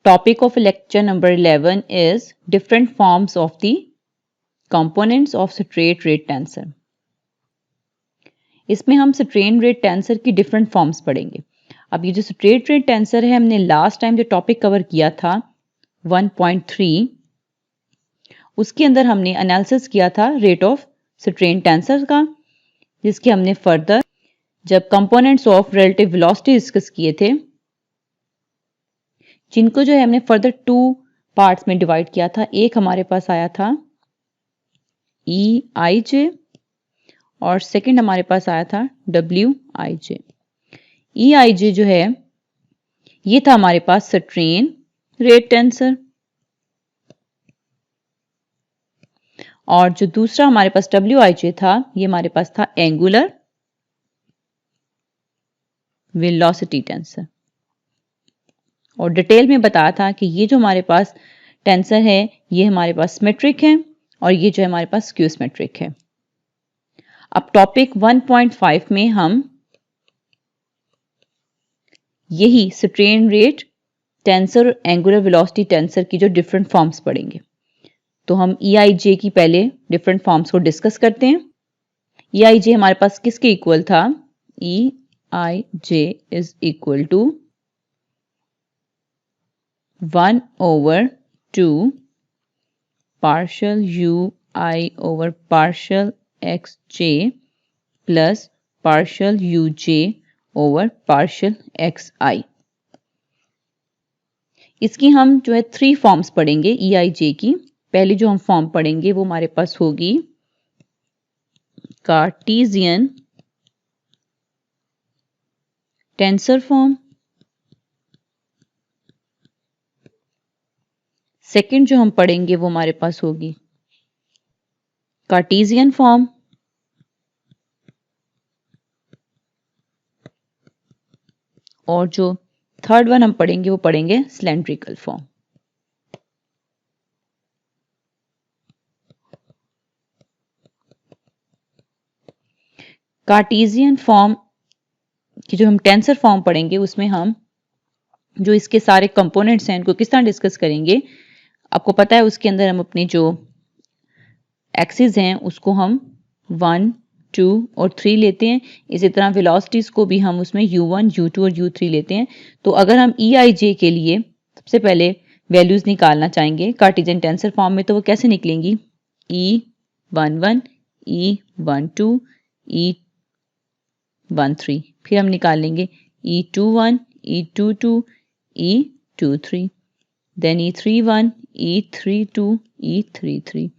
Topic of lecture number 11 is different forms of the components of straight rate tensor. इसमें हम strain rate tensor की different forms पढ़ेंगे। अब ये जो स्ट्रेट रेट टेंसर है, हमने लास्ट टाइम जो टॉपिक कवर किया था 1.3, उसके अंदर हमने एनालिसिस किया था रेट ऑफ स्ट्रेन टेंसर का, जिसके हमने फर्दर जब components of relative velocity discuss किए थे, जिनको जो है हमने फर्दर 2 पार्ट्स में डिवाइड किया था। एक हमारे पास आया था EIJ और सेकंड हमारे पास आया था WIJ। EIJ जो है ये था हमारे पास स्ट्रेन रेट टेंसर, और जो दूसरा हमारे पास WIJ था ये हमारे पास था एंगुलर वेलोसिटी टेंसर। और डिटेल में बताया था कि ये जो हमारे पास टेंसर है ये हमारे पास सिमेट्रिक है और ये जो है हमारे पास स्क्यू सिमेट्रिक है। अब टॉपिक 1.5 में हम यही स्ट्रेन रेट टेंसर और एंगुलर वेलोसिटी टेंसर की जो डिफरेंट फॉर्म्स पढ़ेंगे। तो हम EIJ की पहले डिफरेंट फॉर्म्स को डिस्कस करते हैं। EIJ हमारे पास किसके इक्वल था? EIJ is equal to 1/2 partial UI over partial XJ plus partial UJ over partial XI। इसकी हम जो है 3 फॉर्म्स पढ़ेंगे EIJ की। पहली जो हम फॉर्म पढ़ेंगे वो हमारे पास होगी कार्टेशियन टेंसर फॉर्म। सेकंड जो हम पढ़ेंगे वो हमारे पास होगी कार्टेशियन फॉर्म। और जो थर्ड वन हम पढ़ेंगे वो पढ़ेंगे सिलेंड्रिकल फॉर्म। कार्टेशियन फॉर्म की जो हम टेंसर फॉर्म पढ़ेंगे उसमें हम जो इसके सारे कंपोनेंट्स हैं उनको किस तरह डिस्कस करेंगे। आपको पता है उसके अंदर हम अपनी जो एक्सिस हैं उसको हम 1, 2 और 3 लेते हैं। इसी तरह वेलोसिटीज को भी हम उसमें U1, U2 और U3 लेते हैं। तो अगर हम EIJ के लिए सबसे पहले वैल्यूज निकालना चाहेंगे कार्टेशियन टेंसर फॉर्म में, तो वो कैसे निकलेंगी? E11, E12, E13। फिर हम निकाल लेंगे E21, E22, E23, then E31, E32, E33।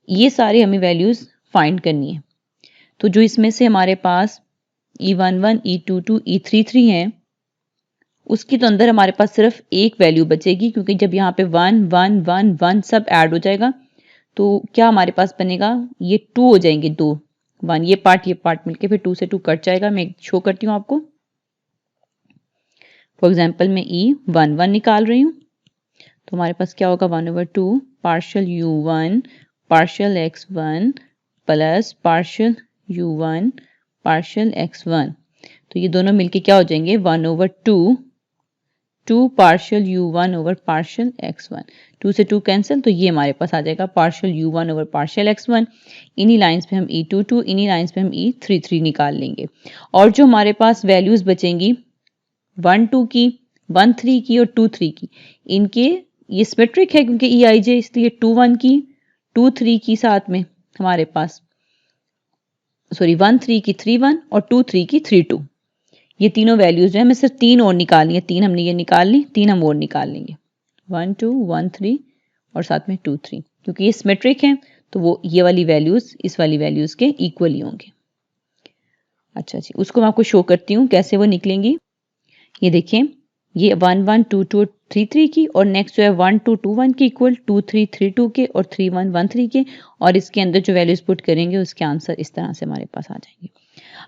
ये सारे हमें वैल्यूज फाइंड करनी है। तो जो इसमें से हमारे पास E11, E22, E33 हैं, उसकी तो अंदर हमारे पास सिर्फ एक वैल्यू बचेगी, क्योंकि जब यहाँ पे 1, 1, 1, 1 सब ऐड हो जाएगा तो क्या हमारे पास बनेगा? ये 2 हो जाएंगे, 2, 1, ये पार्ट मिलके फिर 2 से 2 कट जाएगा। मैं शो करती हूँ आपको। फॉर एग्जाम्पल मैं E11 निकाल रही हूँ, तो हमारे पास क्या होगा? 1/2 partial U1 partial X1 plus partial U1 partial X1। तो ये दोनों मिलके क्या हो जाएंगे? 1/2 2 partial U1 over partial X1। 2 से 2 कैंसिल, तो ये हमारे पास आ जाएगा partial U1 over partial X1। इन्हीं लाइंस पे हम E22, इन्हीं लाइंस पे हम E33 निकाल लेंगे। और जो हमारे पास वैल्यूज बचेंगी 1, 2 की, 1, 3 की और 2, 3 की, इनके ये सिमेट्रिक है क्योंकि EIJ, इसलिए 2, 1 की, 2, 3 की साथ में हमारे पास 1, 3 की 3, 1 और 2, 3 की 3, 2। ये तीनों वैल्यूज जो है हमें सिर्फ 3 और निकालनी है। 3 हमने ये निकाल ली, 3 हम और निकाल लेंगे। 1, 2, 1, 3 और साथ में 2, 3। क्योंकि ये सिमेट्रिक है तो वो ये वाली वैल्यूज इस वाली वैल्यूज के इक्वल ही होंगे। अच्छा जी, उसको मैं आपको शो करती हूँ कैसे वो निकलेंगी। ये देखिए, ये 1, 1, 2, 2, 3, 3 की, और नेक्स्ट जो है 1, 2, 2, 1 के इक्वल, 2, 3, 3, 2 के और 3, 1, 1, 3 के, और इसके अंदर जो वैल्यूज पुट करेंगे उसके आंसर इस तरह से हमारे पास आ जाएंगे।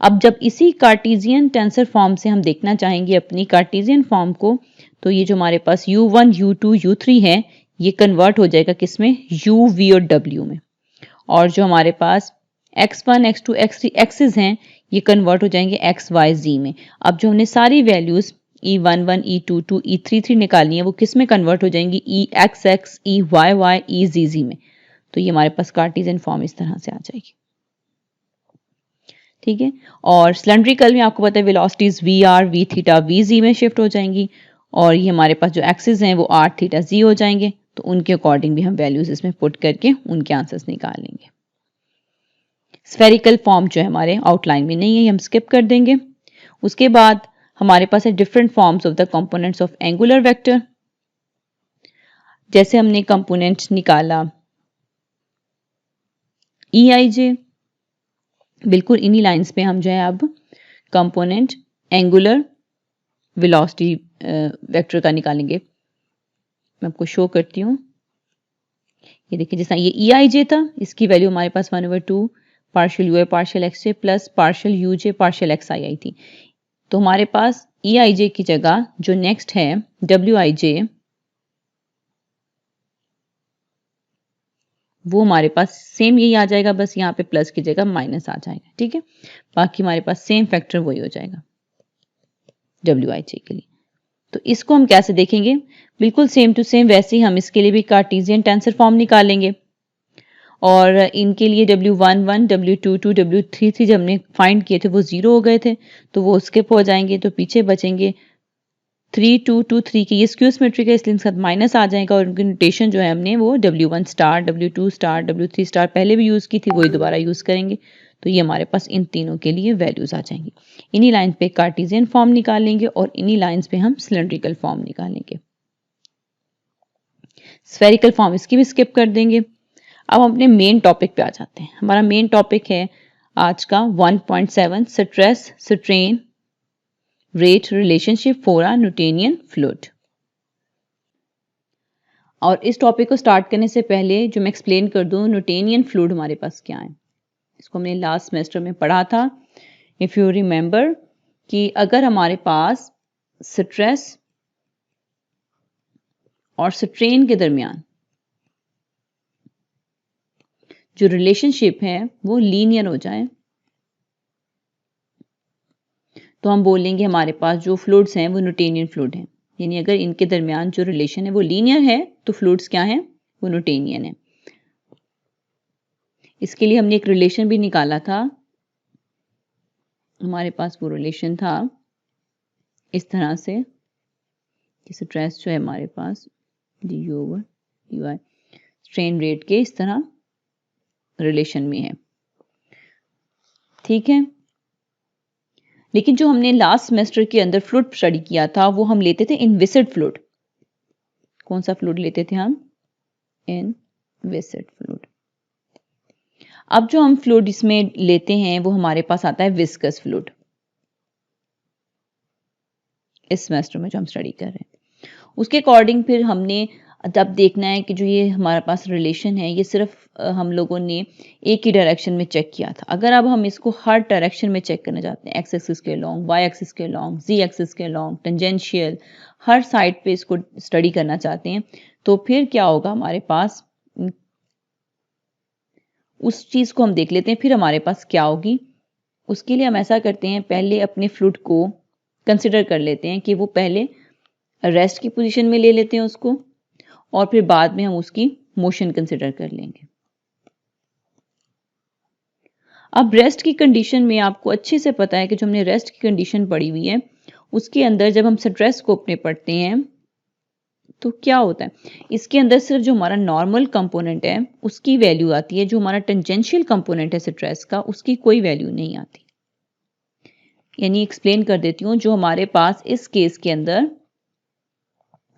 अब जब इसी कार्टेशियन टेंसर फॉर्म से हम देखना चाहेंगे अपनी कार्टेशियन फॉर्म को, तो ये जो हमारे पास U1, U2, U3 है ये कन्वर्ट हो जाएगा किसमें? U, V और W में। और जो हमारे पास X1, X2, X3 एक्सिस हैं ये कन्वर्ट हो जाएंगे X, Y, Z में। अब जो हमने सारी वैल्यूज E11, E22, E33 निकालनी है, वो किस में कन्वर्ट हो जाएंगी? EXX, EYY, EZZ में। तो ये हमारे पास कार्टेशियन फॉर्म इस तरह से आ जाएगी। ठीक है, और सिलेंड्रिकल में आपको पता है velocities VR, V theta, VZ में शिफ्ट हो जाएंगी, और ये हमारे पास जो एक्सिस हैं वो R थीटा Z हो जाएंगे। तो उनके अकॉर्डिंग भी हम वैल्यूज इसमें पुट करके उनके आंसर्स निकाल लेंगे। स्फेरिकल फॉर्म जो है हमारे आउटलाइन में नहीं है, हम स्किप कर देंगे। उसके बाद हमारे पास है different forms of the components of angular vector. जैसे हमने कंपोनेंट निकाला EIJ, बिल्कुल इन्हीं लाइंस पे हम जो है अब कंपोनेंट एंगुलर वेलोसिटी वेक्टर का निकालेंगे। मैं आपको शो करती हूँ। ये देखिए, जैसा ये EIJ था, इसकी वैल्यू हमारे पास 1/2 partial UI partial XJ plus partial UJ partial XII थी। तो हमारे पास EIJ की जगह जो नेक्स्ट है WIJ, वो हमारे पास सेम यही आ जाएगा, बस यहाँ पे प्लस की जगह माइनस आ जाएगा। ठीक है, बाकी हमारे पास सेम फैक्टर वही हो जाएगा WIJ के लिए। तो इसको हम कैसे देखेंगे? बिल्कुल सेम टू सेम वैसे ही हम इसके लिए भी कार्टेशियन टेंसर फॉर्म निकालेंगे, और इनके लिए W11, W22, W33 जब हमने फाइंड किए थे वो 0 हो गए थे, तो वो स्किप हो जाएंगे। तो पीछे बचेंगे 3, 2, 2, 3 की। ये स्क्यू सिमेट्रिक है इसलिए इनके साथ माइनस आ जाएगा, और उनकी नोटेशन जो है हमने वो W1 star, W2 star, W3 star पहले भी यूज़ की थी, वही दोबारा यूज़ करेंगे। तो ये हमारे पास इन तीनों के लिए वैल्यूज आ जाएंगी। इन्हीं लाइन पे कार्टेशियन फॉर्म निकालेंगे और इन्हीं लाइंस पे हम सिलेंड्रिकल फॉर्म निकालेंगे। स्फेरिकल फॉर्म इसकी भी स्किप कर देंगे। अब हम अपने मेन टॉपिक पे आ जाते हैं। हमारा मेन टॉपिक है आज का 1.7 stress strain rate relationship for a Newtonian fluid. और इस टॉपिक को स्टार्ट करने से पहले जो मैं एक्सप्लेन कर दूं न्यूटोनियन फ्लूइड हमारे पास क्या है। इसको हमने लास्ट सेमेस्टर में पढ़ा था, इफ यू रिमेंबर, कि अगर हमारे पास स्ट्रेस और स्ट्रेन के दरमियान जो रिलेशनशिप है वो लीनियर हो जाए, तो हम बोलेंगे हमारे पास जो फ्लूइड्स हैं वो न्यूटोनियन फ्लूइड हैं। यानी अगर इनके दरमियान जो रिलेशन है वो लीनियर है तो फ्लूइड्स क्या हैं? वो न्यूटोनियन है। इसके लिए हमने एक रिलेशन भी निकाला था। हमारे पास वो रिलेशन था इस तरह से कि स्ट्रेस जो है हमारे पास du/dy स्ट्रेन रेट के इस तरह रिलेशन में है। ठीक है, लेकिन जो हमने लास्ट सेमेस्टर के अंदर फ्लूइड स्टडी किया था वो हम लेते थे इनविसिड फ्लूइड। कौन सा फ्लूइड लेते थे हम? Inviscid fluid. अब जो हम फ्लूइड इसमें लेते हैं वो हमारे पास आता है विस्कस फ्लूइड। इस सेमेस्टर में जो हम स्टडी कर रहे हैं उसके अकॉर्डिंग फिर हमने तब देखना है कि जो ये हमारे पास रिलेशन है ये सिर्फ हम लोगों ने एक ही डायरेक्शन में चेक किया था। अगर अब हम इसको हर डायरेक्शन में चेक करना चाहते हैं, एक्स एक्सिस के लॉन्ग, वाई एक्सिस के लॉन्ग, जी एक्सिस के लॉन्ग, टेंजेंशियल, हर साइड पे इसको स्टडी करना चाहते हैं, तो फिर क्या होगा हमारे पास? उस चीज़ को हम देख लेते हैं फिर हमारे पास क्या होगी। उसके लिए हम ऐसा करते हैं, पहले अपने फ्लूइड को कंसिडर कर लेते हैं कि वो पहले रेस्ट की पोजीशन में ले लेते हैं उसको, और फिर बाद में हम उसकी मोशन कंसिडर कर लेंगे। अब रेस्ट की कंडीशन में आपको अच्छे से पता है कि जो हमने रेस्ट की कंडीशन पढ़ी हुई है उसके अंदर जब हम स्ट्रेस को अपने पढ़ते हैं तो क्या होता है, इसके अंदर सिर्फ जो हमारा नॉर्मल कंपोनेंट है उसकी वैल्यू आती है, जो हमारा टेंजेंशियल कंपोनेंट है स्ट्रेस का उसकी कोई वैल्यू नहीं आती। यानी एक्सप्लेन कर देती हूँ, जो हमारे पास इस केस के अंदर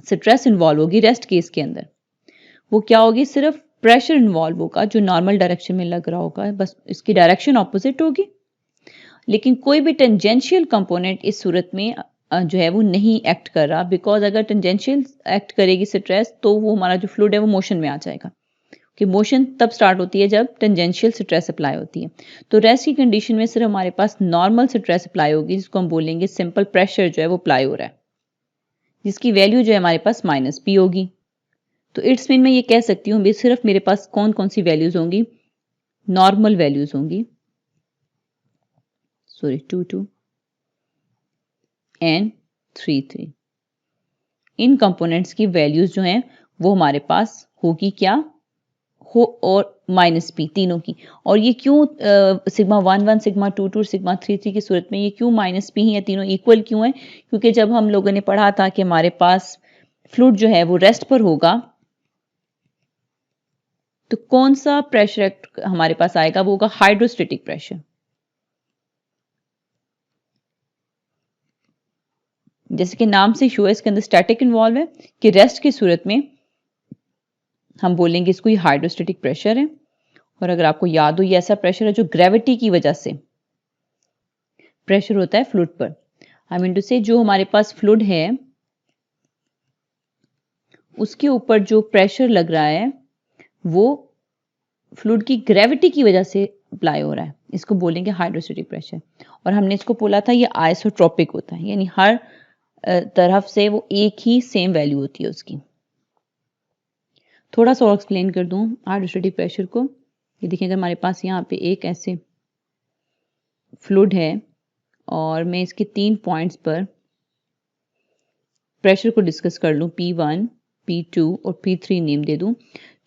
स्ट्रेस इन्वॉल्व होगी रेस्ट केस के अंदर, वो क्या होगी? सिर्फ प्रेशर इन्वॉल्व होगा जो नॉर्मल डायरेक्शन में लग रहा होगा, बस इसकी डायरेक्शन ऑपोजिट होगी। लेकिन कोई भी टेंजेंशियल कंपोनेंट इस सूरत में जो है वो नहीं एक्ट कर रहा, बिकॉज अगर टेंजेंशियल एक्ट करेगी स्ट्रेस तो वो हमारा जो फ्लूइड है वो मोशन में आ जाएगा, कि मोशन तब स्टार्ट होती है जब टेंजेंशियल स्ट्रेस अप्लाई होती है। तो रेस्ट की कंडीशन में सिर्फ हमारे पास नॉर्मल स्ट्रेस अप्लाई होगी, जिसको हम बोलेंगे सिंपल प्रेशर जो है वो अप्लाई हो रहा है, जिसकी वैल्यू जो है हमारे पास -P होगी। तो इट्स मीन मैं ये कह सकती हूँ सिर्फ मेरे पास कौन कौन सी वैल्यूज होंगी? नॉर्मल वैल्यूज होंगी, सॉरी 2 एंड 3 इन कंपोनेंट्स की वैल्यूज जो हैं वो हमारे पास होगी क्या हो और -p तीनों की। और ये क्यों सिग्मा 1 सिग्मा 2 सिग्मा 3 की सूरत में ये क्यों -p है, तीनों इक्वल क्यों है? क्योंकि जब हम लोगों ने पढ़ा था कि हमारे पास फ्लूइड जो है वो रेस्ट पर होगा तो कौन सा प्रेशर हमारे पास आएगा, वो होगा हाइड्रोस्टेटिक प्रेशर। जैसे कि नाम से शो है, इसके अंदर स्टैटिक इन्वॉल्व है कि रेस्ट की सूरत में हम बोलेंगे इसको ये हाइड्रोस्टेटिक प्रेशर है। और अगर आपको याद हो, ये ऐसा प्रेशर है जो ग्रेविटी की वजह से प्रेशर होता है फ्लूइड पर। आई मीन टू से जो हमारे पास फ्लूइड है उसके ऊपर जो प्रेशर लग रहा है वो फ्लूइड की ग्रेविटी की वजह से अप्लाई हो रहा है, इसको बोलेंगे हाइड्रोस्टेटिक प्रेशर। और हमने इसको बोला था ये आइसोट्रोपिक होता है, यानी हर तरफ से वो एक ही सेम वैल्यू होती है उसकी। थोड़ा सा और एक्सप्लेन कर दूं हाइड्रोस्टेटिक प्रेशर को। ये देखिए, अगर हमारे पास यहाँ पे एक ऐसे फ्लूइड है और मैं इसके 3 पॉइंट्स पर प्रेशर को डिस्कस कर लूं, P1, P2 और P3 नेम दे दूं,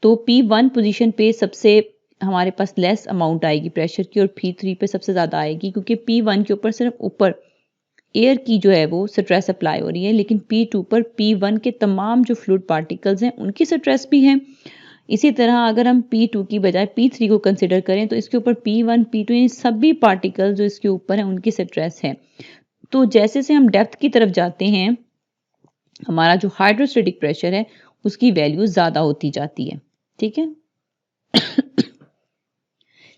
तो P1 पोजीशन पे सबसे हमारे पास लेस अमाउंट आएगी प्रेशर की और P3 पे सबसे ज़्यादा आएगी, क्योंकि P1 के ऊपर सिर्फ ऊपर एयर की जो है वो स्ट्रेस अप्लाई हो रही है, लेकिन P2 पर P1 के तमाम जो फ्लूइड पार्टिकल्स हैं उनकी स्ट्रेस भी है। इसी तरह अगर हम P2 की बजाय P3 को कंसिडर करें तो इसके ऊपर P1, P2 यानी सभी पार्टिकल जो इसके ऊपर हैं उनकी स्ट्रेस है। तो जैसे से हम डेप्थ की तरफ जाते हैं हमारा जो हाइड्रोस्टेटिक प्रेशर है उसकी वैल्यू ज़्यादा होती जाती है, ठीक है।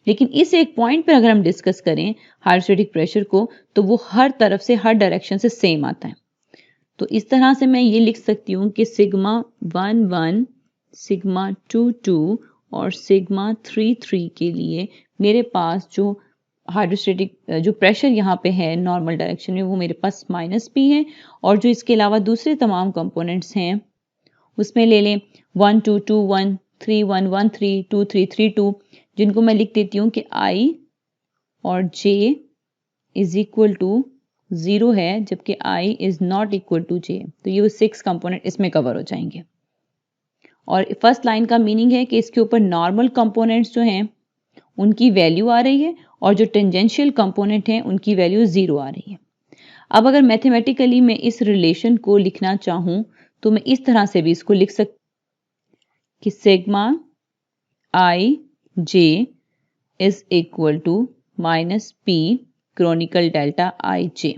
लेकिन इस एक पॉइंट पर अगर हम डिस्कस करें हाइड्रोस्टेटिक प्रेशर को तो वो हर तरफ से हर डायरेक्शन से सेम आता है। तो इस तरह से मैं ये लिख सकती हूँ कि सिग्मा 1 सिग्मा 2 और सिग्मा 3 के लिए मेरे पास जो हाइड्रोस्टेटिक जो प्रेशर यहाँ पे है नॉर्मल डायरेक्शन में वो मेरे पास -p है। और जो इसके अलावा दूसरे तमाम कंपोनेंट्स हैं उसमें ले लें 1 2 2 1 3 1 1 3 2 3 3 2, जिनको मैं लिख देती हूँ कि I और J इज इक्वल टू 0 है, जबकि I is not equal to J। तो ये वो 6 कंपोनेंट इसमें कवर हो जाएंगे। और फर्स्ट लाइन का मीनिंग है कि इसके ऊपर नॉर्मल कंपोनेंट्स जो हैं उनकी वैल्यू आ रही है और जो टेंजेंशियल कंपोनेंट हैं उनकी वैल्यू 0 आ रही है। अब अगर मैथमेटिकली मैं इस रिलेशन को लिखना चाहूँ तो मैं इस तरह से भी इसको लिख सकती कि sigma I J is equal to -P Kronecker delta I J.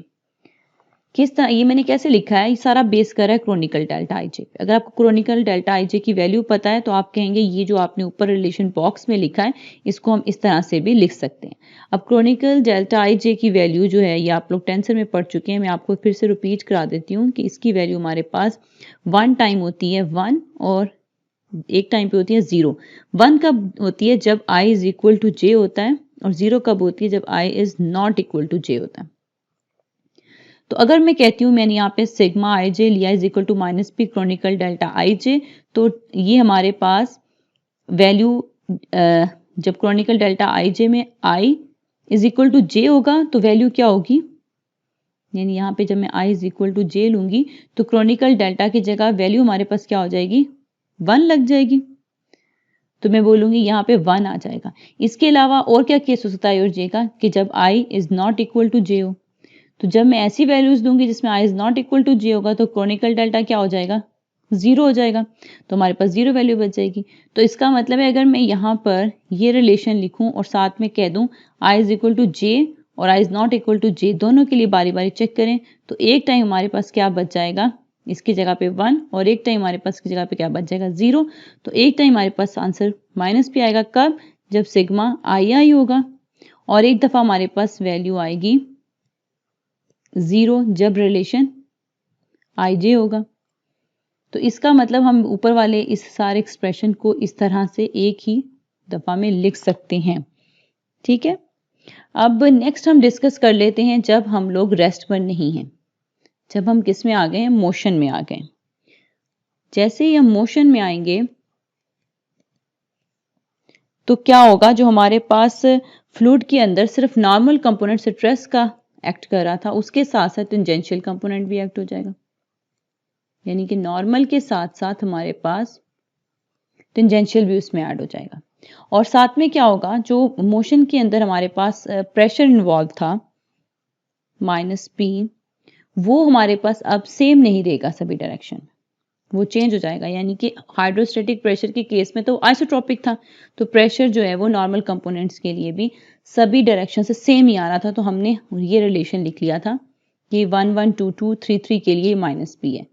किस तरह ये मैंने कैसे लिखा है, ये सारा बेस कर रहा है क्रोनिकल डेल्टा आई जे। अगर आपको क्रोनिकल डेल्टा आई जे की वैल्यू पता है तो आप कहेंगे ये जो आपने ऊपर रिलेशन बॉक्स में लिखा है इसको हम इस तरह से भी लिख सकते हैं। अब क्रोनिकल डेल्टा आई जे की वैल्यू जो है ये आप लोग टेंसर में पढ़ चुके हैं, मैं आपको फिर से रिपीट करा देती हूँ कि इसकी वैल्यू हमारे पास 1 टाइम होती है 1 और एक टाइम पे होती है 0। 1 कब होती है जब I is equal to J होता है और 0 कब होती है जब I is not equal to J होता है। तो अगर मैं कहती हूँ मैंने यहाँ पे सिग्मा आई जे लिया is equal to -p Kronecker delta I J, तो ये हमारे पास वैल्यू जब क्रोनिकल डेल्टा आई जे में I is equal to J होगा तो वैल्यू क्या होगी, यानी यहाँ पे जब मैं I is equal to J लूंगी तो क्रोनिकल डेल्टा की जगह वैल्यू हमारे पास क्या हो जाएगी 1 लग जाएगी, तो मैं बोलूंगी यहाँ पे 1 आ जाएगा। इसके अलावा और क्या केस हो सकता है और J का कि जब I is not equal to J हो, तो जब मैं ऐसी वैल्यूज दूंगी जिसमें I is not equal to J होगा तो क्रोनिकल डेल्टा क्या हो जाएगा 0 हो जाएगा, तो हमारे पास 0 वैल्यू बच जाएगी। तो इसका मतलब है अगर मैं यहाँ पर ये रिलेशन लिखूं और साथ में कह दूं I is equal to J और I is not equal to J, दोनों के लिए बारी बारी चेक करें तो एक टाइम हमारे पास क्या बच जाएगा, इसकी जगह पे 1 और एक टाइम हमारे पास की जगह पे क्या बच जाएगा 0। तो एक टाइम हमारे पास आंसर -p आएगा, कब, जब सिग्मा आई होगा, और एक दफा हमारे पास वैल्यू आएगी 0 जब रिलेशन IJ होगा। तो इसका मतलब हम ऊपर वाले इस सारे एक्सप्रेशन को इस तरह से एक ही दफा में लिख सकते हैं, ठीक है। अब नेक्स्ट हम डिस्कस कर लेते हैं जब हम लोग रेस्ट पर नहीं हैं, जब हम किस में आ गए हैं, मोशन में आ गए। जैसे ही हम मोशन में आएंगे तो क्या होगा, जो हमारे पास फ्लूइड के अंदर सिर्फ नॉर्मल कंपोनेंट स्ट्रेस का एक्ट कर रहा था उसके साथ साथ टेंजेंशियल कंपोनेंट भी एक्ट हो जाएगा, यानी कि नॉर्मल के साथ साथ हमारे पास टेंजेंशियल भी उसमें ऐड हो जाएगा। और साथ में क्या होगा, जो मोशन के अंदर हमारे पास प्रेशर इन्वॉल्व था -P, वो हमारे पास अब सेम नहीं रहेगा सभी डायरेक्शन में, वो चेंज हो जाएगा। यानी कि हाइड्रोस्टैटिक प्रेशर के केस में तो आइसोट्रोपिक था, तो प्रेशर जो है वो नॉर्मल कंपोनेंट्स के लिए भी सभी डायरेक्शन से सेम ही आ रहा था, तो हमने ये रिलेशन लिख लिया था कि 1 1 2 2 3 3 के लिए -P है।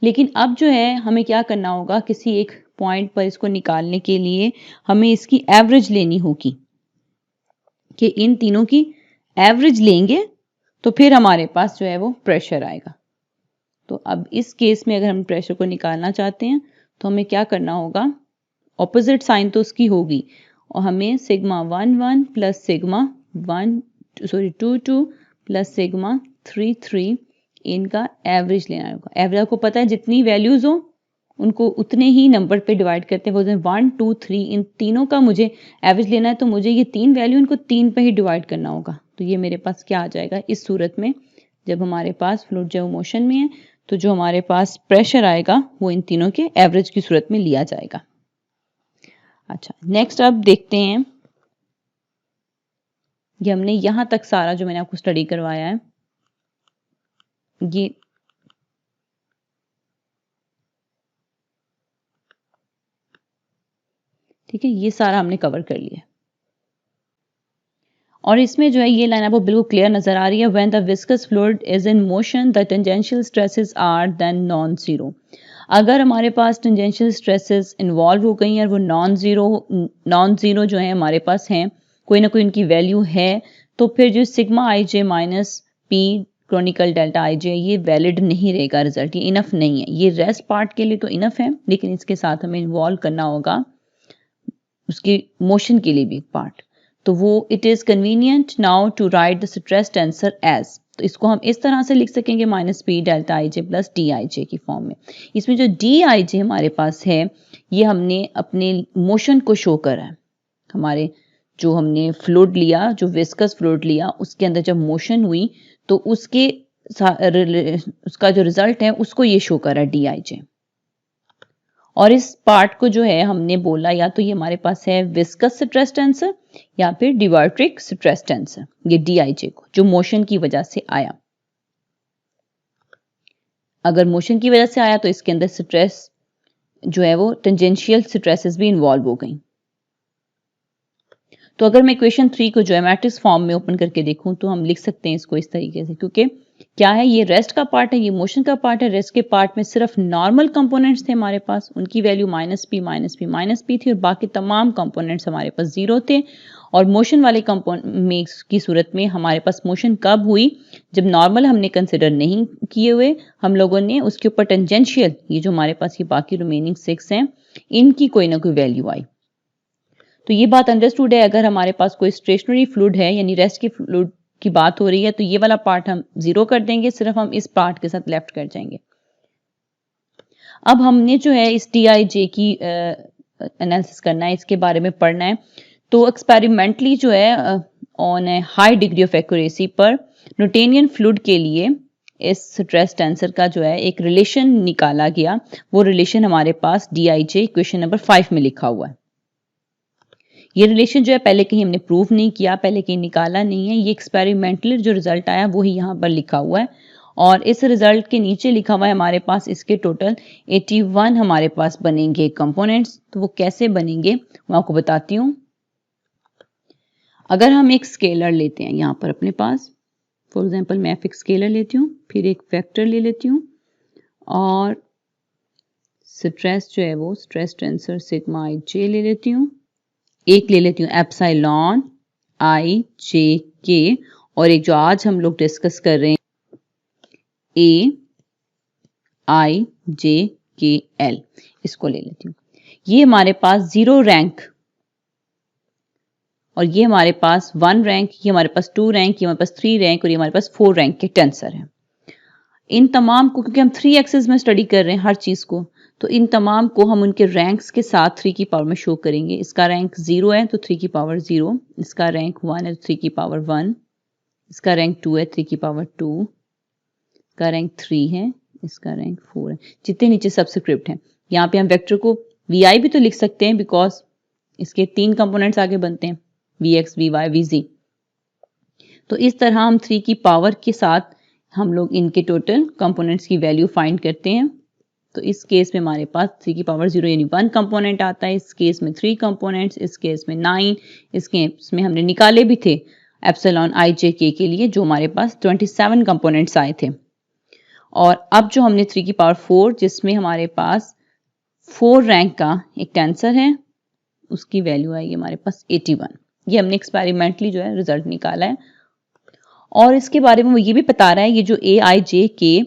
लेकिन अब जो है हमें क्या करना होगा, किसी एक पॉइंट पर इसको निकालने के लिए हमें इसकी एवरेज लेनी होगी, कि इन तीनों की एवरेज लेंगे तो फिर हमारे पास जो है वो प्रेशर आएगा। तो अब इस केस में अगर हम प्रेशर को निकालना चाहते हैं तो हमें क्या करना होगा, ऑपोजिट साइन तो उसकी होगी, और हमें sigma 1 1 plus sigma 2 2 plus sigma 3 3 इनका एवरेज लेना होगा। एवरेज को पता है जितनी वैल्यूज हो उनको उतने ही नंबर पे डिवाइड करते हैं, बोलते हैं 1 2 3, इन तीनों का मुझे एवरेज लेना है, तो मुझे ये 3 वैल्यू इनको 3 पे ही डिवाइड करना होगा। तो ये मेरे पास क्या आ जाएगा इस सूरत में, जब हमारे पास फ्लूइड जो मोशन में है तो जो हमारे पास प्रेशर आएगा वो इन तीनों के एवरेज की सूरत में लिया जाएगा। अच्छा, नेक्स्ट अब देखते हैं, ये हमने यहां तक सारा जो मैंने आपको स्टडी करवाया है, ये ठीक है, ये सारा हमने कवर कर लिया। और इसमें जो है ये लाइन आपको बिल्कुल क्लियर नजर आ रही है, when the viscous fluid is in motion the tangential stresses are then non zero. अगर हमारे पास टेंजेंशियल स्ट्रेसेस इन्वॉल्व हो गई हैं और वो नॉन जीरो जो है हमारे पास हैं, कोई ना कोई उनकी वैल्यू है, तो फिर जो sigma I J minus P Kronecker delta I J ये वैलिड नहीं रहेगा, रिजल्ट ये इनफ नहीं है। ये रेस्ट पार्ट के लिए तो इनफ है, लेकिन इसके साथ हमें इन्वॉल्व करना होगा उसकी मोशन के लिए भी पार्ट। तो वो it is convenient now to write the stress tensor as, तो इसको हम इस तरह से लिख सकेंगे -P delta I J plus D I J की फॉर्म में। इसमें जो डी आई जे हमारे पास है ये हमने अपने मोशन को शो करा है, हमारे जो हमने फ्लूइड लिया, जो विस्कस फ्लूइड लिया उसके अंदर जब मोशन हुई तो उसका जो रिजल्ट है उसको ये शो करा डी आई जे। और इस पार्ट को जो है हमने बोला या तो ये हमारे पास है विस्कस स्ट्रेस टेंसर या फिर डिवाट्रिक स्ट्रेस टेंसर, ये डीआईजे को जो मोशन की वजह से आया। अगर मोशन की वजह से आया तो इसके अंदर स्ट्रेस जो है वो टेंजेंशियल स्ट्रेसेस भी इन्वॉल्व हो गई। तो अगर मैं इक्वेशन 3 को जो है मैट्रिक्स फॉर्म में ओपन करके देखूं तो हम लिख सकते हैं इसको इस तरीके से, क्योंकि क्या है ये रेस्ट का पार्ट है, ये मोशन का पार्ट है। रेस्ट के पार्ट में सिर्फ नॉर्मल कंपोनेंट्स थे हमारे पास, उनकी वैल्यू -P थी और बाकी तमाम कंपोनेंट्स हमारे पास जीरो थे। और मोशन वाले कंपोनेंट की सूरत में हमारे पास मोशन कब हुई, जब नॉर्मल हमने कंसिडर नहीं किए हुए, हम लोगों ने उसके ऊपर टेंजेंशियल, ये जो हमारे पास ये बाकी रिमेनिंग 6 हैं, इनकी कोई ना कोई वैल्यू आई। तो ये बात अंडरस्टूड है। अगर हमारे पास कोई स्टेशनरी फ्लूइड है यानी रेस्ट की फ्लूइड की बात हो रही है तो ये वाला पार्ट हम जीरो कर देंगे, सिर्फ हम इस पार्ट के साथ लेफ्ट कर जाएंगे। अब हमने जो है इस टीआईजे की एनालिसिस करना है, इसके बारे में पढ़ना है। तो एक्सपेरिमेंटली जो है on A high degree of accuracy पर न्यूटोनियन फ्लूइड के लिए इस स्ट्रेस टेंसर का जो है एक रिलेशन निकाला गया। वो रिलेशन हमारे पास डीआईजे इक्वेशन नंबर 5 में लिखा हुआ है। ये रिलेशन जो है पहले कहीं हमने प्रूव नहीं किया, पहले कहीं निकाला नहीं है, ये एक्सपेरिमेंटली जो रिजल्ट आया वही यहाँ पर लिखा हुआ है। और इस रिजल्ट के नीचे लिखा हुआ है हमारे पास इसके टोटल 81 हमारे पास बनेंगे कंपोनेंट्स। तो वो कैसे बनेंगे मैं आपको बताती हूँ। अगर हम एक स्केलर लेते हैं यहाँ पर अपने पास, फॉर एग्जाम्पल मैं एक स्केलर लेती हूँ, फिर एक वेक्टर ले लेती हूँ और स्ट्रेस जो है वो स्ट्रेस टेंसर सिग्मा आई जे ले लेती हूँ, एक ले लेती हूँ एप्सिलॉन आई जे के, और एक जो आज हम लोग डिस्कस कर रहे हैं ए आई जे के एल, इसको ले लेती हूँ। ये हमारे पास 0 रैंक और ये हमारे पास 1 रैंक, ये हमारे पास 2 रैंक, ये हमारे पास 3 रैंक और ये हमारे पास 4 रैंक के टेंसर हैं। इन तमाम को, क्योंकि हम 3 एक्सेस में स्टडी कर रहे हैं हर चीज को, तो इन तमाम को हम उनके रैंक्स के साथ 3 की पावर में शो करेंगे। इसका रैंक 0 है तो 3 की पावर 0, इसका रैंक 1 है तो 3 की पावर 1, इसका रैंक 2 है, 3 की पावर 2, इसका रैंक 3 है, इसका रैंक 4 है। जितने नीचे सबस्क्रिप्ट हैं, यहाँ पे हम वेक्टर को vi भी तो लिख सकते हैं बिकॉज इसके 3 कंपोनेंट्स आगे बनते हैं, vx, vy, vz। तो इस तरह हम 3 की पावर के साथ हम लोग इनके टोटल कंपोनेंट्स की वैल्यू फाइंड करते हैं। तो इस केस में हमारे पास 3 की पावर 0 यानी 1 कंपोनेंट आता है, इस केस में 3 कंपोनेंट्स, इस केस में 9, इस केस में हमने निकाले भी थे एप्सिलॉन i j k के लिए, जो हमारे पास 27 कंपोनेंट्स आए थे। और अब जो हमने 3 की पावर 4 जिसमें हमारे पास 4 रैंक का एक टेंसर है, उसकी वैल्यू आएगी हमारे पास 81। ये हमने एक्सपेरिमेंटली जो है रिजल्ट निकाला है। और इसके बारे में वो ये भी बता रहा है, ये जो ए आई जे के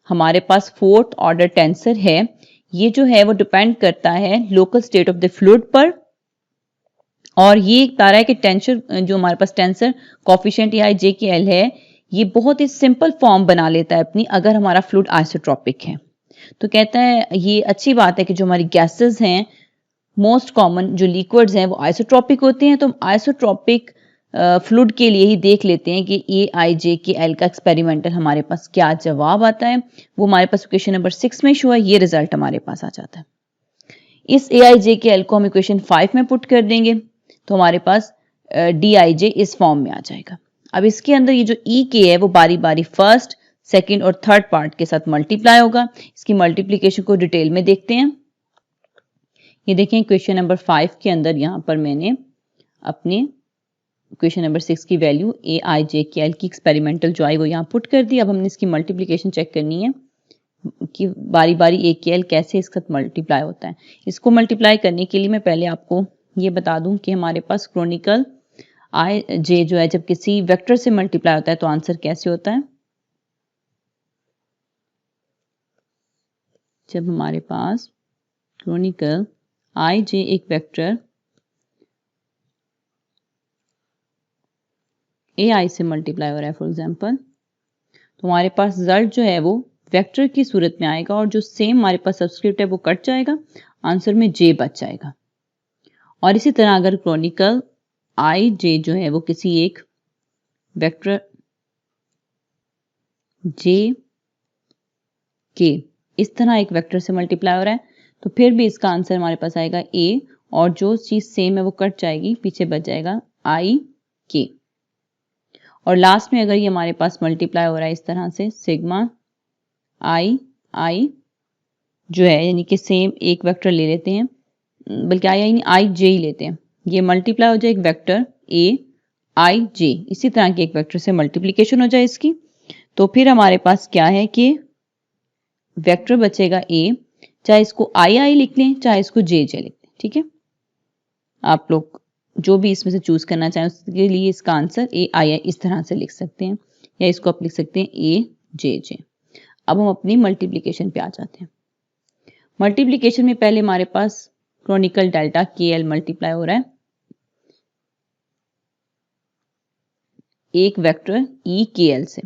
हमारे पास 4th ऑर्डर टेंसर है, ये जो है वो डिपेंड करता है local state of the fluid पर। और ये बता रहा है कि टेंसर जो हमारे पास टेंसर कोफिशिएंट ए आई जे के एल है, ये बहुत ही सिंपल फॉर्म बना लेता है अपनी, अगर हमारा फ्लूइड आइसोट्रॉपिक है। तो कहता है ये अच्छी बात है कि जो हमारी गैसेस हैं, मोस्ट कॉमन जो लिक्विड्स हैं वो आइसोट्रॉपिक होते हैं। तो हम आइसोट्रॉपिक फ्लूइड के लिए ही देख लेते हैं कि ए आई जे के एल का एक्सपेरिमेंटल हमारे पास क्या जवाब आता है। वो हमारे पास इक्वेशन नंबर 6 में शो है, ये रिजल्ट हमारे पास आ जाता है। इस ए आई जे के एल को हम इक्वेशन 5 में पुट कर देंगे तो हमारे पास डी आई जे इस फॉर्म में आ जाएगा। अब इसके अंदर ये जो ई के है वो बारी बारी फर्स्ट, सेकेंड और थर्ड पार्ट के साथ मल्टीप्लाई होगा। इसकी मल्टीप्लीकेशन को डिटेल में देखते हैं। ये देखें क्वेश्चन नंबर 5 के अंदर यहाँ पर मैंने अपने क्वेश्चन नंबर 6 की वैल्यू ए आई जे के एल की एक्सपेरिमेंटल जो आई वो यहाँ पुट कर दी। अब हमने इसकी मल्टीप्लिकेशन चेक करनी है कि बारी बारी ए के एल कैसे इसका मल्टीप्लाई होता है। इसको मल्टीप्लाई करने के लिए मैं पहले आपको ये बता दूं कि हमारे पास क्रोनिकल आई जे जो है जब किसी वेक्टर से मल्टीप्लाई होता है तो आंसर कैसे होता है। जब हमारे पास क्रोनिकल आई जे एक वेक्टर ए आई से मल्टीप्लाई हो रहा है फॉर एग्जाम्पल, तो हमारे पास रिजल्ट जो है वो वेक्टर की सूरत में आएगा और जो सेम हमारे पास सब्सक्रिप्ट है वो कट जाएगा, आंसर में जे बच जाएगा। और इसी तरह अगर क्रोनिकल आई जे जो है वो किसी एक वेक्टर जे के इस तरह एक वेक्टर से मल्टीप्लाई हो रहा है तो फिर भी इसका आंसर हमारे पास आएगा ए, और जो चीज सेम है वो कट जाएगी, पीछे बच जाएगा आई के। और लास्ट में अगर ये हमारे पास मल्टीप्लाई हो रहा है इस तरह से सिग्मा आई आई जो है, यानी कि सेम एक वेक्टर ले लेते हैं, बल्कि आई यानी आई जे ही लेते हैं, ये मल्टीप्लाई हो जाए एक वेक्टर ए आई जे, इसी तरह के एक वेक्टर से मल्टीप्लिकेशन हो जाए इसकी, तो फिर हमारे पास क्या है कि वेक्टर बचेगा ए, चाहे इसको आई आई लिख लें चाहे इसको जे जे लिख लें, ठीक है। आप लोग जो भी इसमें से चूज करना चाहें उसके लिए इसका आंसर ए आई आई इस तरह से लिख सकते हैं, या इसको आप लिख सकते हैं ए जे जे। अब हम अपनी मल्टीप्लिकेशन पे आ जाते हैं। मल्टीप्लिकेशन में पहले हमारे पास क्रोनिकल डेल्टा के एल मल्टीप्लाई हो रहा है एक वेक्टर ई के एल से।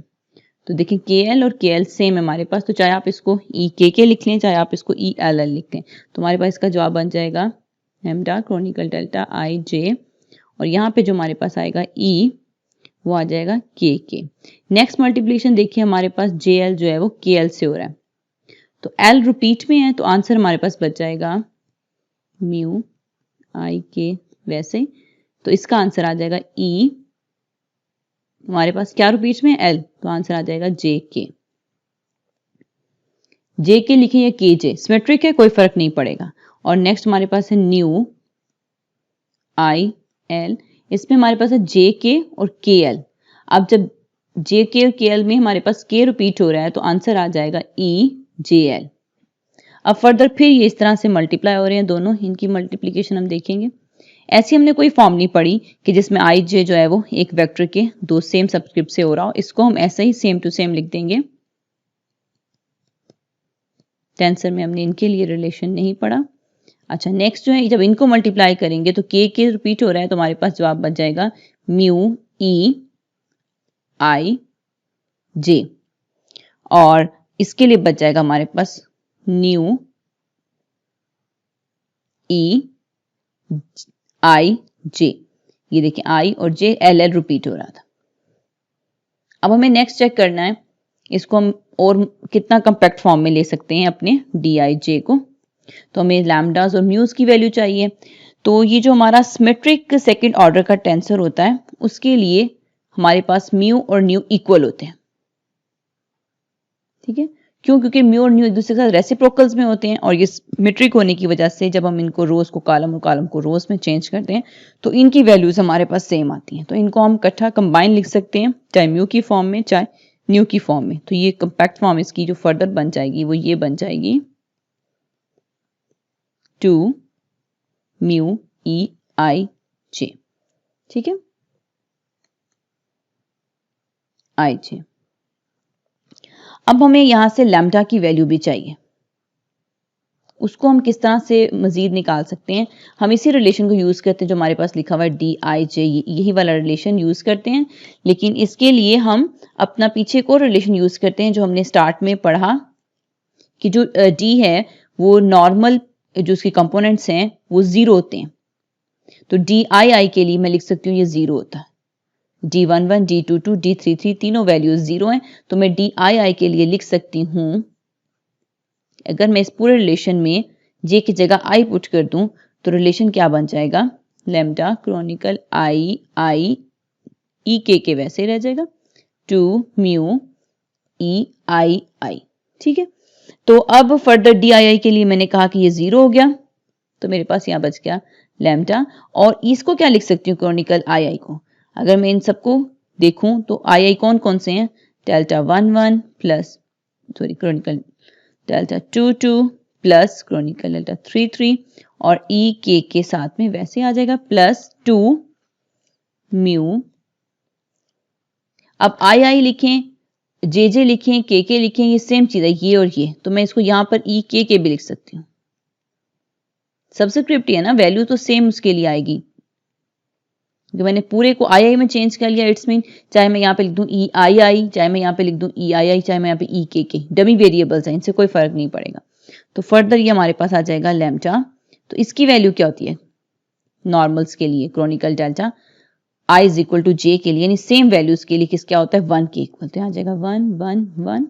तो देखिए के एल और के एल सेम है हमारे पास, तो चाहे आप इसको ई के लिख लें चाहे आप इसको ई एल एल लिख लें, तो हमारे पास इसका जवाब बन जाएगा लैम्डा क्रोनिकल डेल्टा आई जे, और यहाँ पे जो हमारे पास आएगा ई वो आ जाएगा के। नेक्स्ट मल्टीप्लिकेशन देखिए हमारे पास जे एल जो है वो के एल से हो रहा है, तो एल रिपीट में है तो आंसर हमारे पास बच जाएगा म्यू आई के वैसे, तो इसका आंसर आ जाएगा ई, हमारे पास क्या रिपीट में एल, तो आंसर आ जाएगा जे के लिखें या के जे, सिमेट्रिक है कोई फर्क नहीं पड़ेगा। और नेक्स्ट हमारे पास है न्यू आई एल, इसमें हमारे पास है जे के और के एल। अब जब जे के और के एल में हमारे पास के रिपीट हो रहा है तो आंसर आ जाएगा ई जे एल। अब फर्दर फिर ये इस तरह से मल्टीप्लाई हो रहे हैं दोनों, इनकी मल्टीप्लीकेशन हम देखेंगे। ऐसी हमने कोई फॉर्म नहीं पढ़ी कि जिसमें आई जे जो है वो एक वेक्टर के दो सेम सबस्क्रिप्ट से हो रहा हो, इसको हम ऐसे ही सेम टू सेम लिख देंगे। टेंसर में हमने इनके लिए रिलेशन नहीं पढ़ा। अच्छा नेक्स्ट जो है जब इनको मल्टीप्लाई करेंगे तो के रिपीट हो रहा है तो हमारे पास जवाब बच जाएगा म्यू ई आई जे, और इसके लिए बच जाएगा हमारे पास न्यू ई आई जे। ये देखिए आई और जे एल एल रिपीट हो रहा था। अब हमें नेक्स्ट चेक करना है इसको हम और कितना कम्पैक्ट फॉर्म में ले सकते हैं अपने dij को। तो हमें लैम्डास और म्यूज की वैल्यू चाहिए। तो ये जो हमारा सिमेट्रिक सेकंड ऑर्डर का टेंसर होता है उसके लिए हमारे पास म्यू और न्यू इक्वल होते हैं। ठीक है, क्यों? क्योंकि म्यू और न्यू एक दूसरे के साथ रेसिप्रोकल्स में होते हैं और ये सिमेट्रिक होने की वजह से जब हम इनको रोज को कॉलम और कॉलम को रोज में चेंज करते हैं तो इनकी वैल्यूज हमारे पास सेम आती हैं। तो इनको हम इकट्ठा कंबाइन लिख सकते हैं, चाहे म्यू की फॉर्म में चाहे न्यू की फॉर्म में। तो ये कंपैक्ट फॉर्म इसकी जो फर्दर बन जाएगी वो ये बन जाएगी 2 म्यू ई आई जे। ठीक है, आई जे। अब हमें यहां से लैम्डा की वैल्यू भी चाहिए, उसको हम किस तरह से मजीद निकाल सकते हैं? हम इसी रिलेशन को यूज करते हैं जो हमारे पास लिखा हुआ है डी आई जे, यही वाला रिलेशन यूज करते हैं। लेकिन इसके लिए हम अपना पीछे को रिलेशन यूज करते हैं जो हमने स्टार्ट में पढ़ा कि जो डी है वो नॉर्मल जो उसके कंपोनेंट्स हैं वो जीरो होते हैं। तो डी आई आई के लिए मैं लिख सकती हूँ ये जीरो होता है, D11, D22, D33 तीनों वैल्यूज जीरो हैं। तो मैं DII के लिए लिख सकती हूं, अगर मैं इस पूरे रिलेशन में J की जगह I पुट कर दूं तो रिलेशन क्या बन जाएगा? लैम्डा क्रॉनिकल I E के वैसे ही रह जाएगा 2 म्यू E I। ठीक है, तो अब फर्दर DII के लिए मैंने कहा कि ये जीरो हो गया तो मेरे पास यहां बच गया लैम्डा। और इसको क्या लिख सकती हूँ क्रॉनिकल II को? अगर मैं इन सबको देखूं तो आई कौन कौन से हैं? Delta 11 plus Chronicle delta 22 plus Chronicle delta 33 और ई के साथ में वैसे आ जाएगा प्लस 2 म्यू। अब आई लिखें, जे लिखें, के लिखें, ये सेम चीज है ये और ये। तो मैं इसको यहां पर ई के भी लिख सकती हूँ। सबस्क्रिप्ट है ना, वैल्यू तो सेम उसके लिए आएगी। जो मैंने पूरे को आई में चेंज कर लिया, इट्स मीन चाहे मैं यहाँ पे लिख दूं आई, चाहे मैं यहाँ पे लिख दूं आई, चाहे मैं यहाँ पे के डमी वेरिएबल्स हैं, इनसे कोई फर्क नहीं पड़ेगा। तो फर्दर ये हमारे पास आ जाएगा लैम्डा। तो इसकी वैल्यू क्या होती है नॉर्मल्स के लिए? Kronecker delta I is equal to J के लिए, यानी सेम वैल्यूज के लिए किस क्या होता है? 1 के इक्वल। तो यहाँ आ जाएगा 1 1 1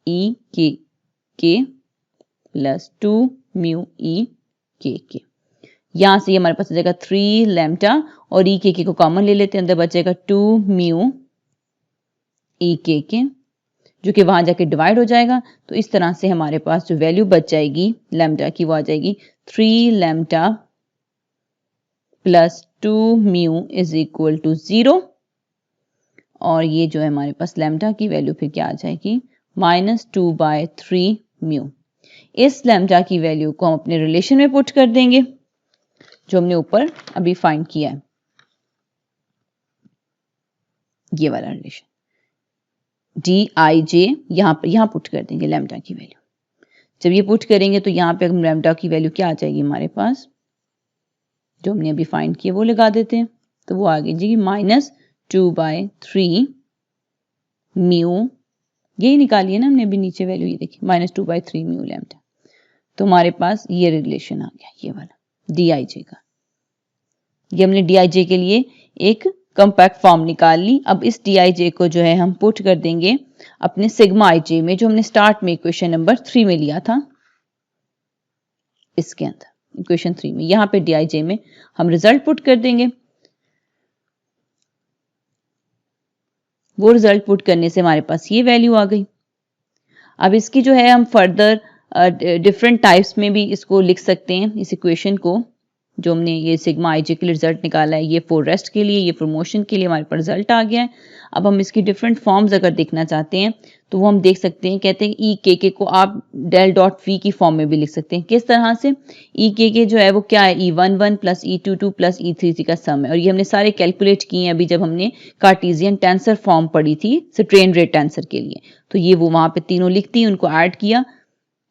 ई के प्लस 2 म्यू ई के। यहां से हमारे पास आ जाएगा 3 लैम्डा और ई के को कॉमन ले लेते हैं, अंदर बचेगा 2 म्यू ई के जो कि वहां जाके डिवाइड हो जाएगा। तो इस तरह से हमारे पास जो वैल्यू बच जाएगी लैम्डा की वो आ जाएगी 3 lambda plus 2 mu is equal to 0। और ये जो है हमारे पास लैम्डा की वैल्यू फिर क्या आ जाएगी? -2/3 म्यू। इस लैम्डा की वैल्यू को हम अपने रिलेशन में पुट कर देंगे जो हमने ऊपर अभी फाइंड किया है, ये वाला रिलेशन DIJ यहां पुट कर देंगे लैम्डा की वैल्यू। जब ये पुट करेंगे तो यहां पे हम लैम्डा की वैल्यू क्या आ जाएगी हमारे पास? जो हमने अभी फाइंड किया वो लगा देते हैं। तो वो आ गई -2/3 म्यू। यही निकालिए ना हमने अभी नीचे वैल्यू, ये देखिए -2/3 म्यू लैम्डा। तो हमारे पास ये रिलेशन आ गया, ये वाला DIJ का। ये हमने DIJ के लिए एक कंपैक्ट फॉर्म निकाल ली। अब इस DIJ को जो है हम पुट कर देंगे अपने सिग्मा IJ में जो हमने स्टार्ट में इक्वेशन नंबर 3 में लिया था, इसके अंदर इक्वेशन 3 में। यहां पे DIJ में हम रिजल्ट पुट कर देंगे। वो रिजल्ट पुट करने से हमारे पास ये वैल्यू आ गई। अब इसकी जो है हम फर्दर डिफरेंट टाइप्स में भी इसको लिख सकते हैं, इस इक्वेशन को जो हमने ये सिग्मा IJ के लिए रिजल्ट निकाला है, ये फॉर रेस्ट के लिए, ये फॉर मोशन के लिए हमारे पास रिजल्ट आ गया है। अब हम इसकी डिफरेंट फॉर्म्स अगर देखना चाहते हैं तो वो हम देख सकते हैं। कहते हैं ई के को आप डेल डॉट वी की फॉर्म में भी लिख सकते हैं। किस तरह से? ई के जो है वो क्या है? E11 plus E22 plus E33 का सम है। और ये हमने सारे कैलकुलेट किए हैं अभी जब हमने कार्टेशियन टेंसर फॉर्म पढ़ी थी स्ट्रेन रेट टेंसर के लिए। तो ये वो वहां पे तीनों लिखती है, उनको ऐड किया।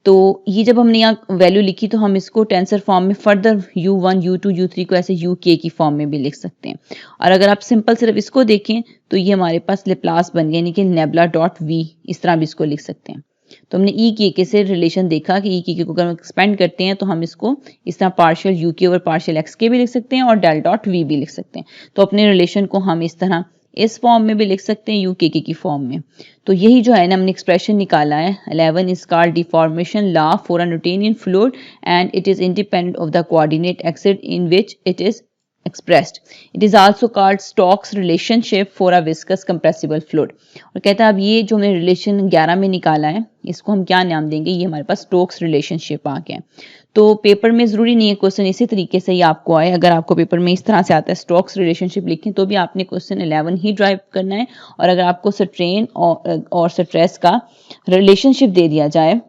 तो ये जब हमने यहाँ वैल्यू लिखी तो हम इसको टेंसर फॉर्म में फर्दर U1, U2, U3 को ऐसे UK की फॉर्म में भी लिख सकते हैं। और अगर आप सिंपल सिर्फ इसको देखें तो ये हमारे पास लेप्लास बन गया, यानी कि नेबुला डॉट वी, इस तरह भी इसको लिख सकते हैं। तो हमने E के से रिलेशन देखा कि E के को अगर हम एक्सपेंड करते हैं तो हम इसको इस तरह partial UK over partial X के भी लिख सकते हैं और डेल डॉट वी भी लिख सकते हैं। तो अपने रिलेशन को हम इस तरह इस फॉर्म में भी लिख सकते हैं, यूकेके की फॉर्म में। तो यही जो है ना हमने एक्सप्रेशन निकाला है, 11 is called deformation law for a Newtonian fluid and it is independent of the coordinate axis in which it is expressed. It is also called Stokes relationship for a viscous compressible fluid. और कहता है अब ये जो हमने relation 11 में निकाला है इसको हम क्या नाम देंगे, ये हमारे पास स्टोक्स रिलेशनशिप आ गया। तो पेपर में जरूरी नहीं है क्वेश्चन इसी तरीके से ही आपको आए, अगर आपको पेपर में इस तरह से आता है स्टोक्स रिलेशनशिप लिखें तो भी आपने क्वेश्चन 11 ही ड्राइव करना है, और अगर आपको स्ट्रेन और स्ट्रेस का रिलेशनशिप दे दिया जाए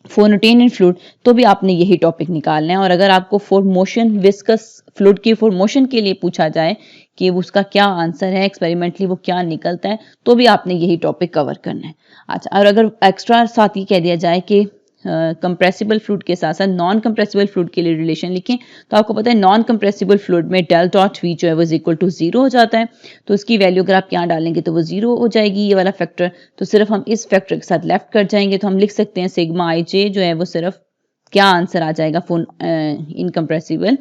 फॉर न्यूटोनियन फ्लूइड तो भी आपने यही टॉपिक निकालना है। और अगर आपको फॉर मोशन विस्कस फ्लूइड की फॉर मोशन के लिए पूछा जाए कि उसका क्या आंसर है, एक्सपेरिमेंटली वो क्या निकलता है, तो भी आपने यही टॉपिक कवर करना है। अच्छा, और अगर एक्स्ट्रा साथ ही कह दिया जाए कि कंप्रेसिबल फ्लूइड के साथ साथ नॉन कंप्रेसिबल फ्लूइड के लिए रिलेशन लिखें, तो आपको पता है नॉन कंप्रेसिबल फ्लूइड में डेल डॉट वी जो है वो इक्वल टू 0 हो जाता है। तो उसकी वैल्यू अगर आप यहाँ डालेंगे तो वो 0 हो जाएगी, ये वाला फैक्टर। तो सिर्फ हम इस फैक्टर के साथ लेफ्ट कर जाएंगे, तो हम लिख सकते हैं सिग्मा आई जे जो है वो सिर्फ क्या आंसर आ जाएगा for incompressible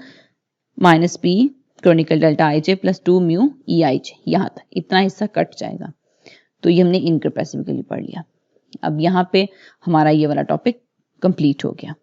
minus P Kronecker delta I J plus 2 mu E I J, यहाँ तक इतना हिस्सा कट जाएगा। तो ये हमने इनकम्प्रेसिबल के लिए पढ़ लिया। अब यहाँ पे हमारा ये वाला टॉपिक कंप्लीट हो गया।